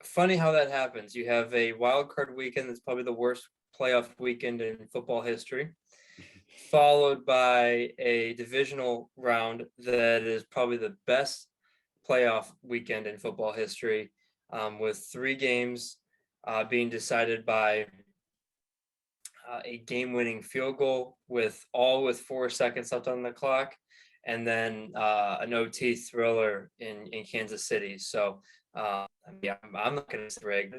funny how that happens. You have a wild card weekend that's probably the worst playoff weekend in football history, followed by a divisional round that is probably the best playoff weekend in football history, with three games being decided by a game-winning field goal with 4 seconds left on the clock, and then an OT thriller in Kansas City. So yeah, I'm not going to brag.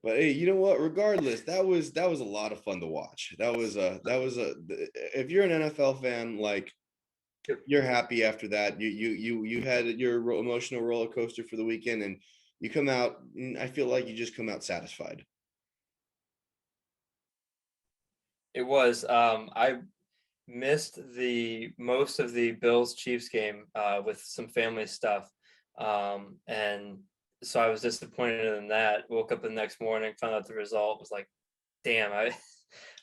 But hey, you know what? Regardless, that was a lot of fun to watch. That was a if you're an NFL fan, like you're happy after that. You had your emotional roller coaster for the weekend, and you come out. I feel like you just come out satisfied. It was. I missed the most of the Bills Chiefs game with some family stuff, and so I was disappointed in that. Woke up the next morning, found out the result. Was like, damn. Of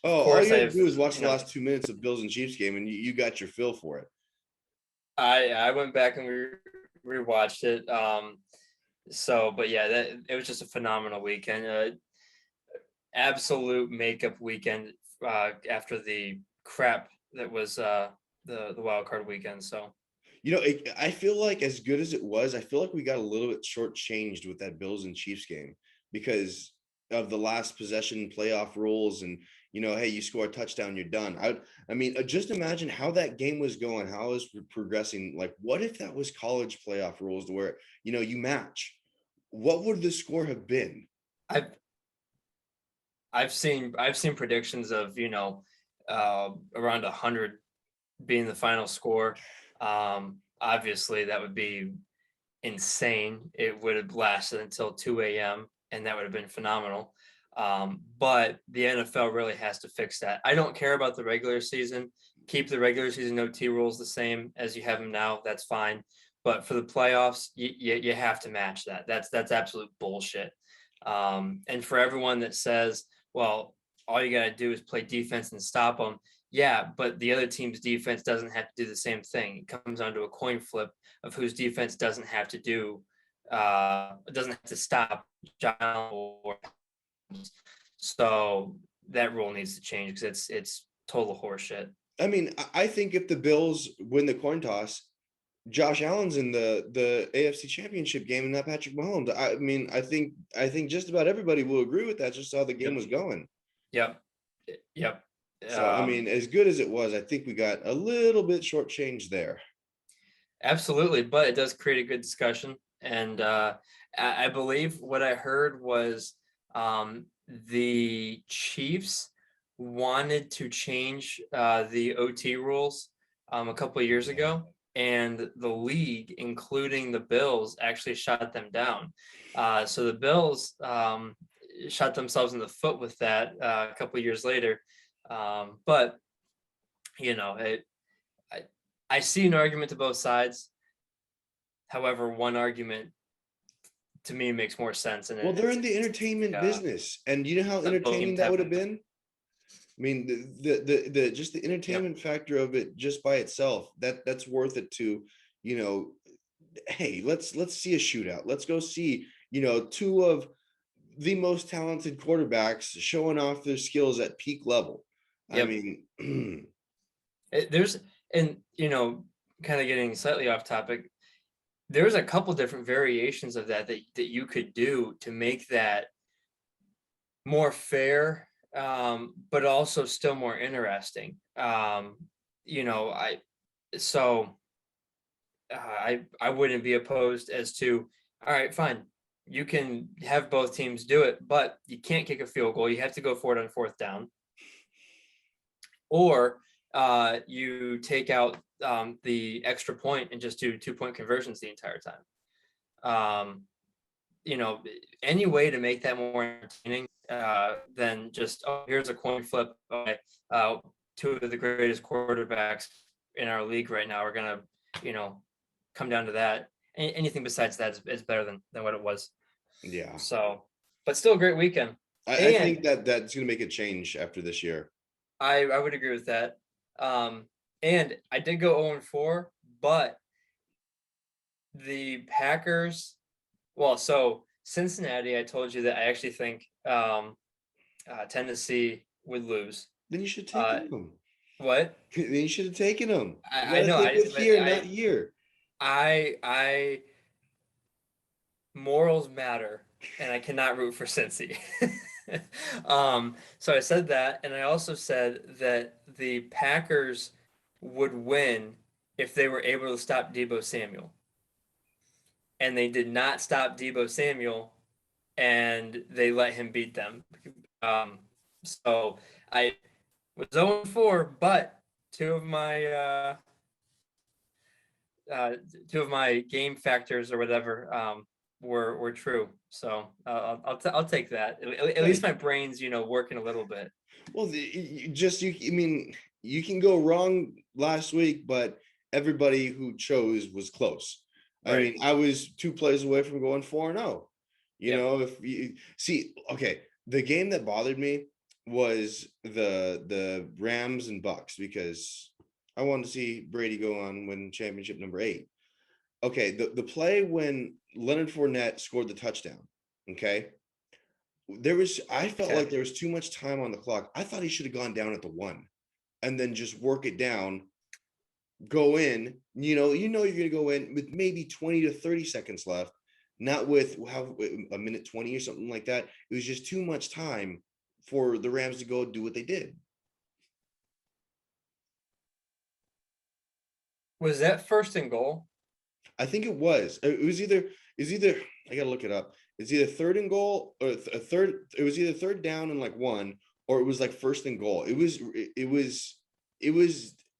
Oh, all course, you I had to have. do is watch the last 2 minutes of Bills and Chiefs game, and you got your fill for it. I went back and rewatched it. So, but yeah, that it was just a phenomenal weekend. Absolute makeup weekend after the crap that was the wild card weekend. So I feel like as good as it was, I feel like we got a little bit shortchanged with that Bills and Chiefs game because of the last possession playoff rules and hey, you score a touchdown, you're done. I mean, just imagine how that game was going, how it was progressing. Like, what if that was college playoff rules to where you match? What would the score have been? I've I've seen predictions of around 100 being the final score. Obviously, that would be insane. It would have lasted until 2 a.m. and that would have been phenomenal. But the NFL really has to fix that. I don't care about the regular season. Keep the regular season OT rules the same as you have them now. That's fine. But for the playoffs, you have to match that. That's absolute bullshit. And for everyone that says, well, all you got to do is play defense and stop them. Yeah, but the other team's defense doesn't have to do the same thing. It comes down to a coin flip of whose defense doesn't have to stop John or so that rule needs to change because it's total horseshit. I mean, I think if the Bills win the coin toss, Josh Allen's in the AFC Championship game and not Patrick Mahomes. I mean, I think just about everybody will agree with that. Just how the game Yep. was going. Yep. Yep. So I mean, as good as it was, I think we got a little bit shortchanged there. Absolutely, but it does create a good discussion, and I believe what I heard was the Chiefs wanted to change the OT rules a couple of years Yeah. ago, and the league, including the Bills, actually shot them down. So the Bills shot themselves in the foot with that a couple of years later. But you know, I, I see an argument to both sides. However, one argument to me makes more sense, and Well, they're in the it's entertainment business, and you know how a billion entertaining that would have type. been. I mean, the just the Yep. entertainment factor of it just by itself, that's worth it to, you know, hey, let's see a shootout. Let's go see, two of the most talented quarterbacks showing off their skills at peak level. I Yep. mean, There's and kind of getting slightly off topic. There's a couple different variations of that you could do to make that more fair, but also still more interesting. I so I wouldn't be opposed as to, all right, fine, you can have both teams do it, but you can't kick a field goal. You have to go for it on fourth down, or you take out the extra point and just do 2 point conversions the entire time. Um, any way to make that more entertaining than just, oh, here's a coin flip by two of the greatest quarterbacks in our league right now are gonna, come down to that. Anything besides that is better than what it was. yeah, So, but still a great weekend. I think And that that's going to make a change after this year. I would agree with that. And I did go 0-4, but the Packers. Well, so Cincinnati, I told you that I actually think Tennessee would lose. Then you should take Uh, them. what? Then you should have taken them. You I got to know. take with But here, not here. I morals matter, and I cannot root for Cincy. So I said that, and I also said that the Packers would win if they were able to stop Deebo Samuel, and they did not stop Deebo Samuel, and they let him beat them. Um, so I was 0-4, but two of my uh, uh, two of my game factors or whatever were true. So I'll take that. At least my brain's working a little bit. Well, I mean, you can go wrong last week, but everybody who chose was close. I Right. mean, I was 2 plays away from going 4-0. You Yep. know, if you see, okay, the game that bothered me was the Rams and Bucks because I wanted to see Brady go on win championship number 8. Okay, the play when Leonard Fournette scored the touchdown. Okay, I felt Okay. like there was too much time on the clock. I thought he should have gone down at the 1 and then just work it down, go in, you're gonna go in with maybe 20 to 30 seconds left, not with how a minute 20 or something like that. It was just too much time for the Rams to go do what they did. Was that first and goal? I think it was. It was either I gotta look it up. It's either third and goal or a third. It was either third down and like 1, or it was like first and goal. It was he was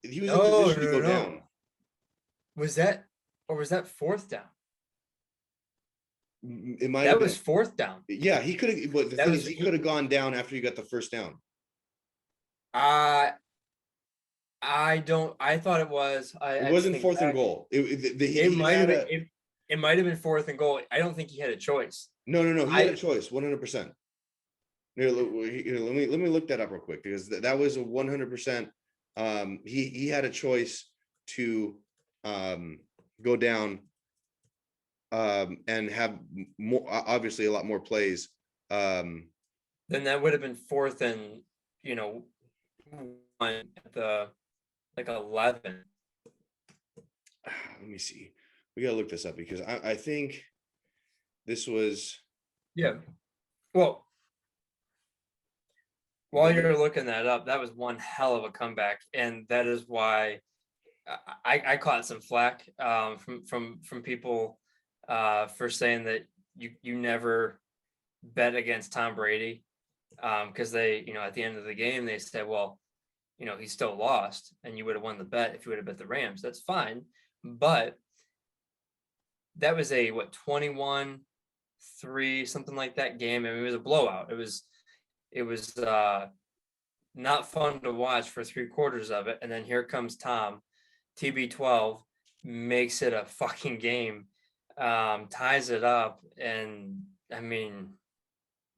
in No, position to no, go no. down. Was that fourth down? It might have That been. was fourth down. Yeah, he could have. But the That thing was is, he could he. have gone down after you got the first down. I I don't. I thought it was. I It have to wasn't think fourth and back. goal. It He might have had been. a It might have been fourth and goal. I don't think he had a choice. no. He had a I choice, 100%. Here, let me look that up real quick because that was a 100%. He had a choice to go down and have more, obviously a lot more plays. Then that would have been fourth and you know one at the like 11. Let me see. We gotta look this up because I think this was Yeah. Well, while the you're looking that up, that was one hell of a comeback, and that is why I caught some flack from people for saying that you never bet against Tom Brady because they at the end of the game they said, well, he still lost, and you would have won the bet if you would have bet the Rams. That's fine, but that was a 21-3 something like that game. I mean, it was a blowout. It was not fun to watch for 3/4 of it, and then here comes Tom, TB12, makes it a fucking game, ties it up, and I mean,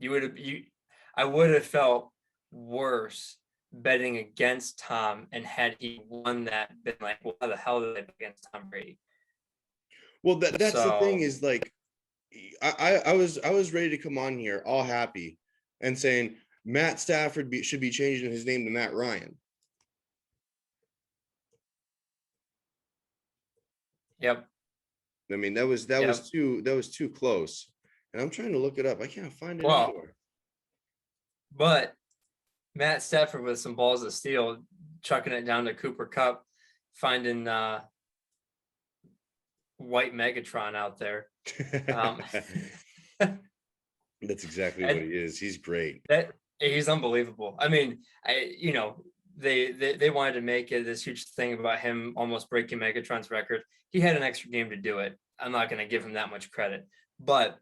I would have felt worse betting against Tom, and had he won that, been like, well, how the hell did I bet against Tom Brady? well that's the thing So, is like I was ready to come on here all happy and saying Matt Stafford should be changing his name to Matt Ryan. yep, I mean that was yep. too close. And I'm trying to look it up. I can't find it Well, anywhere. but Matt Stafford with some balls of steel, chucking it down to Cooper Cup, finding white Megatron out there. Um, That's exactly what and he is. He's great. that he's unbelievable. I mean, they wanted to make it this huge thing about him almost breaking Megatron's record. He had an extra game to do it. I'm not going to give him that much credit, but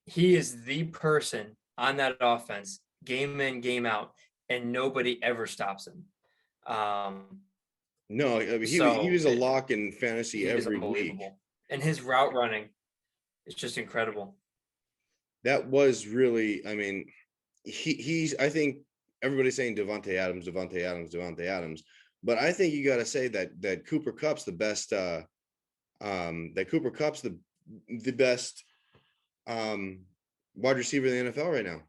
he is the person on that offense, game in, game out, and nobody ever stops him. No, I mean, he So was a lock in fantasy he is every week. unbelievable, and his route running is just incredible. That was really, I mean, he's I think everybody's saying Devontae Adams, Devontae Adams, Devontae Adams, but I think you got to say that Cooper Cup's the best that Cooper Kupp's the best wide receiver in the NFL right now.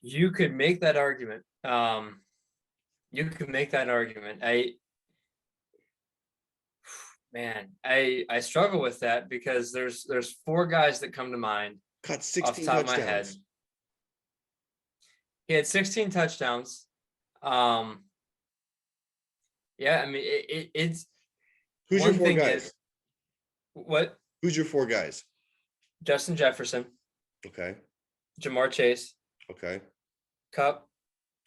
You could make that argument. You could make that argument. I struggle with that because there's four guys that come to mind Caught off the 16 top of my head. touchdowns. He had 16 touchdowns. Yeah, I mean it's Who's one your four thing guys? is what Who's your four guys? Justin Jefferson, Okay. Jamar Chase, Okay. Cup,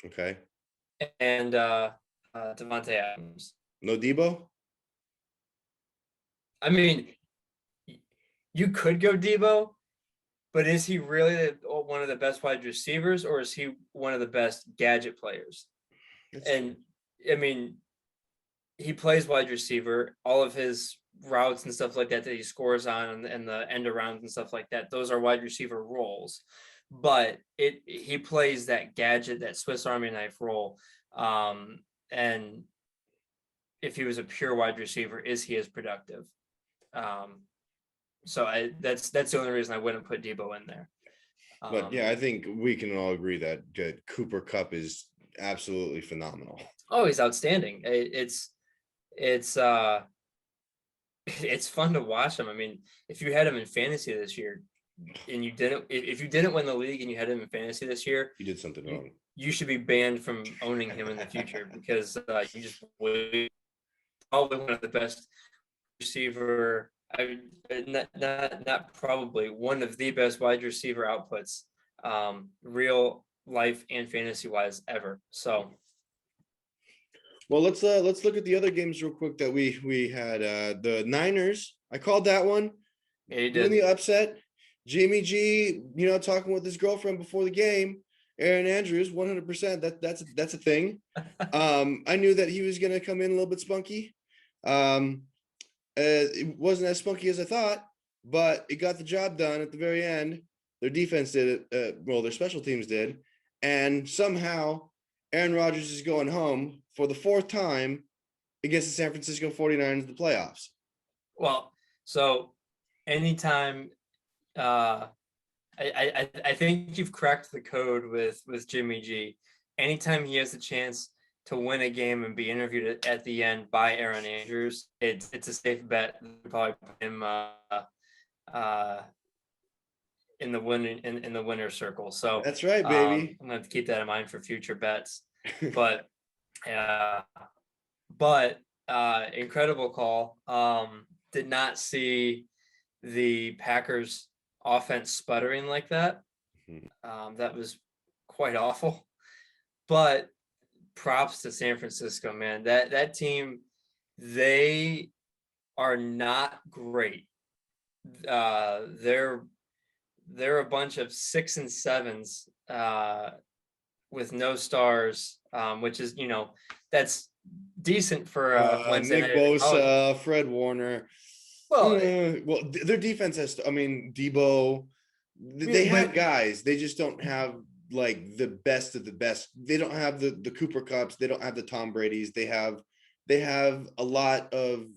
Okay. and Devontae Adams. No Debo? I mean, you could go Debo, but is he really one of the best wide receivers, or is he one of the best gadget players? And I mean, he plays wide receiver. All of his routes and stuff like that he scores on, and the end arounds and stuff like that, those are wide receiver roles. But he plays that gadget, that Swiss Army knife role. And if he was a pure wide receiver, is he as productive? So that's the only reason I wouldn't put Debo in there. But yeah, I think we can all agree that Cooper Kupp is absolutely phenomenal. Oh, he's outstanding. It's fun to watch him. I mean, if you had him in fantasy this year and if you didn't win the league and you had him in fantasy this year, You did something wrong. You should be banned from owning him in the future because you just probably one of the best receiver. Not probably one of the best wide receiver outputs, real life and fantasy wise ever. So, well, let's look at the other games real quick that we had. The Niners, I called that one. yeah, you Doing did. the upset. Jimmy G, talking with his girlfriend before the game. Aaron Andrews, 100%. That's a thing. I knew that he was gonna come in a little bit spunky. It wasn't as spunky as I thought, but it got the job done at the very end. Their defense did it. Their special teams did. And somehow Aaron Rodgers is going home for the fourth time against the San Francisco 49ers in the playoffs. Well, so anytime, I think you've cracked the code with Jimmy G. Anytime he has a chance to win a game and be interviewed at the end by Aaron Andrews, it's a safe bet. Probably put him in the winner circle. So that's right, baby. I'm going to have to keep that in mind for future bets. But incredible call. Did not see the Packers offense sputtering like that. That was quite awful. But props to San Francisco, man. That team, they are not great. They're a bunch of 6 and 7s with no stars, which is, that's decent for Wednesday Nick night. Bosa, Fred Warner. Well, their defense has. Debo. They have guys. They just don't have like the best of the best. They don't have the Cooper Kupps. They don't have the Tom Brady's. They have a lot of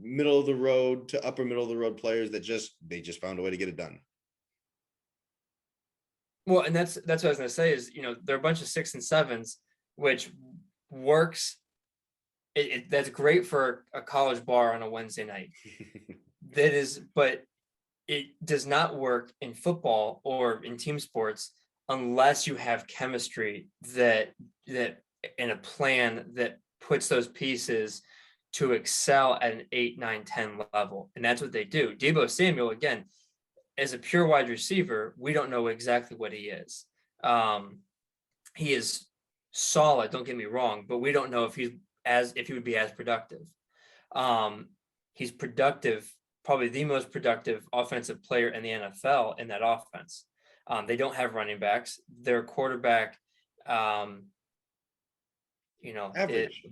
middle of the road to upper middle of the road players that they just found a way to get it done. Well, and that's what I was going to say is, they're a bunch of 6 and 7s, which works. That's great for a college bar on a Wednesday night. But it does not work in football or in team sports unless you have chemistry that and a plan that puts those pieces to excel at an 8, 9, 10 level. And that's what they do. Deebo Samuel, again, as a pure wide receiver, we don't know exactly what he is. He is solid, don't get me wrong, but we don't know if he would be as productive. He's productive, probably the most productive offensive player in the NFL in that offense. They don't have running backs. Their quarterback, average.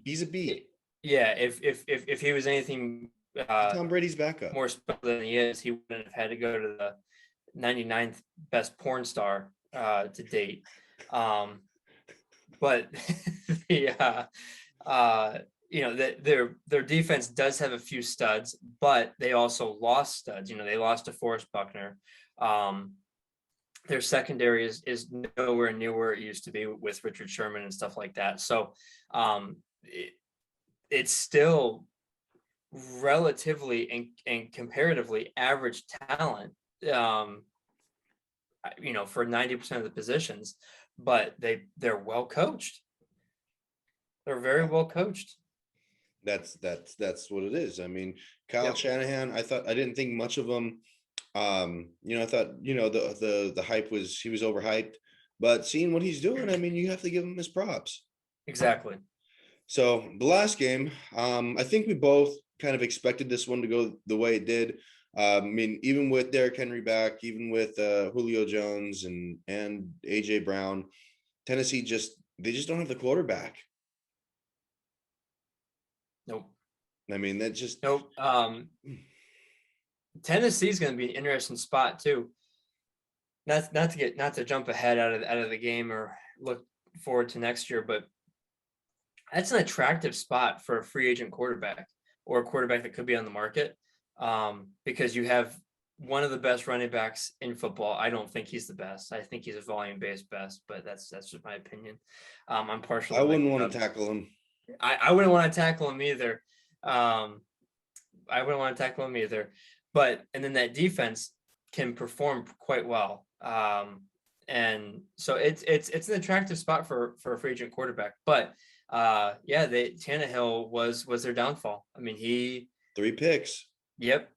He's a B. Yeah, if he was anything Tom Brady's backup, more special than he is, he wouldn't have had to go to the 99th best porn star to date. But that their defense does have a few studs, but they also lost studs. They lost to Forrest Buckner. Um, their secondary is nowhere near where it used to be with Richard Sherman and stuff like that. So it's still relatively and comparatively average talent, um, for 90% of the positions, but they're well coached. They're very well coached. That's what it is. I mean, Kyle Yep. Shanahan, I didn't think much of him. I thought, the hype was he was overhyped, but seeing what he's doing, I mean, you have to give him his props. Exactly. So the last game, I think we both kind of expected this one to go the way it did. I mean, even with Derrick Henry back, even with Julio Jones and AJ Brown, Tennessee they just don't have the quarterback. Nope. I mean, that just Nope. Tennessee's going to be an interesting spot too. Not to jump ahead out of the game or look forward to next year, but that's an attractive spot for a free agent quarterback or a quarterback that could be on the market, because you have one of the best running backs in football. I don't think he's the best. I think he's a volume-based best, but that's just my opinion. I'm partial I to Nick wouldn't want Chubb. to tackle him. I wouldn't want to tackle him either. I wouldn't want to tackle him either. But and then that defense can perform quite well. And so it's an attractive spot for a free agent quarterback. But Tannehill was their downfall. I mean, 3 picks. yep,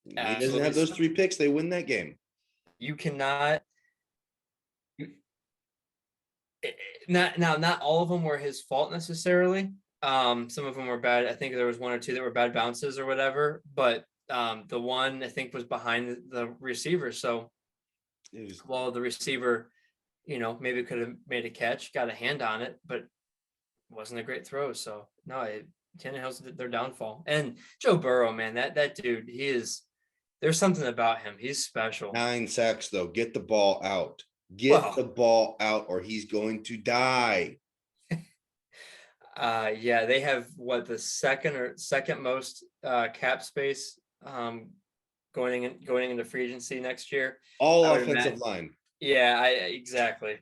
He doesn't have those 3 picks, they win that game. You cannot. Not all of them were his fault necessarily. Some of them were bad. I think there was 1 or 2 that were bad bounces or whatever. But the one I think was behind the receiver. So while the receiver, maybe could have made a catch, got a hand on it, but wasn't a great throw. So no, Tannehill's their downfall. And Joe Burrow, man, that dude, there's something about him. He's special. 9 sacks though. Get the ball out. Get the Well, ball out or he's going to die. they have the second most cap space going into free agency next year. All I would offensive imagine. line. Yeah, exactly.